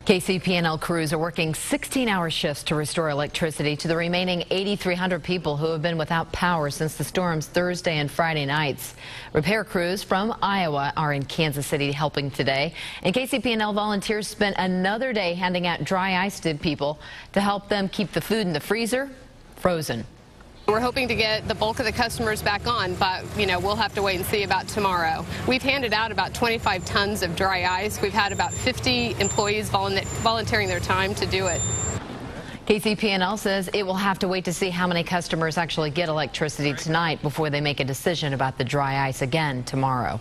KCP&L crews are working 16-hour shifts to restore electricity to the remaining 8,300 people who have been without power since the storms Thursday and Friday nights. Repair crews from Iowa are in Kansas City helping today, and KCP&L volunteers spent another day handing out dry ice to people to help them keep the food in the freezer frozen. We're hoping to get the bulk of the customers back on, but, we'll have to wait and see about tomorrow. We've handed out about 25 tons of dry ice. We've had about 50 employees volunteering their time to do it. KCP&L says it will have to wait to see how many customers actually get electricity tonight before they make a decision about the dry ice again tomorrow.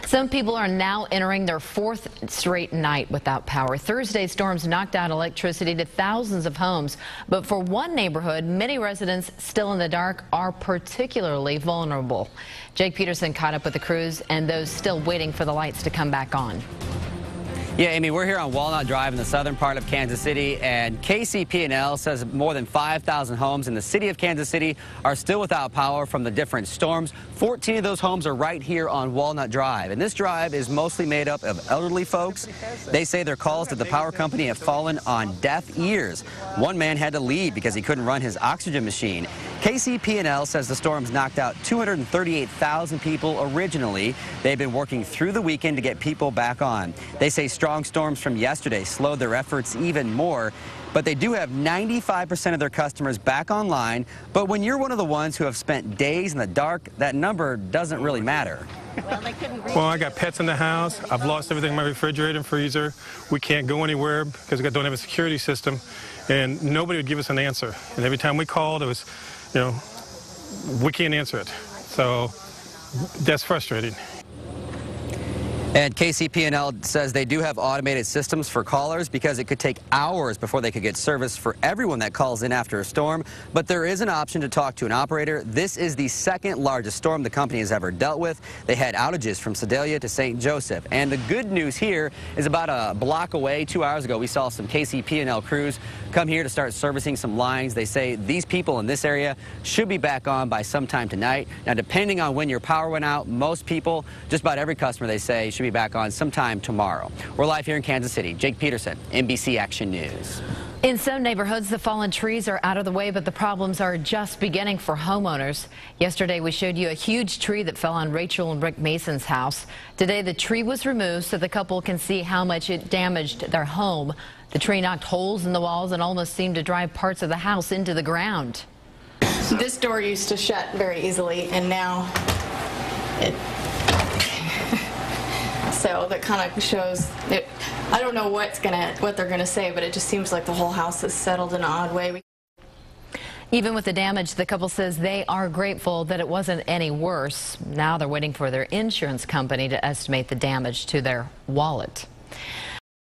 Some people are now entering their fourth straight night without power. Thursday's storms knocked out electricity to thousands of homes, but for one neighborhood, many residents still in the dark are particularly vulnerable. Jake Peterson caught up with the crews and those still waiting for the lights to come back on. Yeah, Amy, we're here on Walnut Drive in the southern part of Kansas City, and KCP&L says more than 5,000 homes in the city of Kansas City are still without power from the different storms. 14 of those homes are right here on Walnut Drive, and this drive is mostly made up of elderly folks. They say their calls to the power company have fallen on deaf ears. One man had to leave because he couldn't run his oxygen machine. KCP&L says the storms knocked out 238,000 people originally. They've been working through the weekend to get people back on. They say strong storms from yesterday slowed their efforts even more, but they do have 95% of their customers back online. But when you're one of the ones who have spent days in the dark, that number doesn't really matter. Well, I got pets in the house. I've lost everything in my refrigerator and freezer. We can't go anywhere because we don't have a security system, and nobody would give us an answer. And every time we called, it was, we can't answer it. So that's frustrating. And KCP&L says they do have automated systems for callers because it could take hours before they could get service for everyone that calls in after a storm. But there is an option to talk to an operator. This is the second largest storm the company has ever dealt with. They had outages from Sedalia to St. Joseph. And the good news here is about a block away, 2 hours ago, we saw some KCP&L crews come here to start servicing some lines. They say these people in this area should be back on by sometime tonight. Now, depending on when your power went out, most people, just about every customer, they say, should be back on sometime tomorrow. We're live here in Kansas City. Jake Peterson, NBC Action News. In some neighborhoods, the fallen trees are out of the way, but the problems are just beginning for homeowners. Yesterday, we showed you a huge tree that fell on Rachel and Rick Mason's house. Today, the tree was removed so the couple can see how much it damaged their home. The tree knocked holes in the walls and almost seemed to drive parts of the house into the ground. This door used to shut very easily, and now it... So that kind of shows it. I don't know what they're gonna say, but it just seems like the whole house is settled in an odd way. Even with the damage, the couple says they are grateful that it wasn't any worse. Now they're waiting for their insurance company to estimate the damage to their wallet.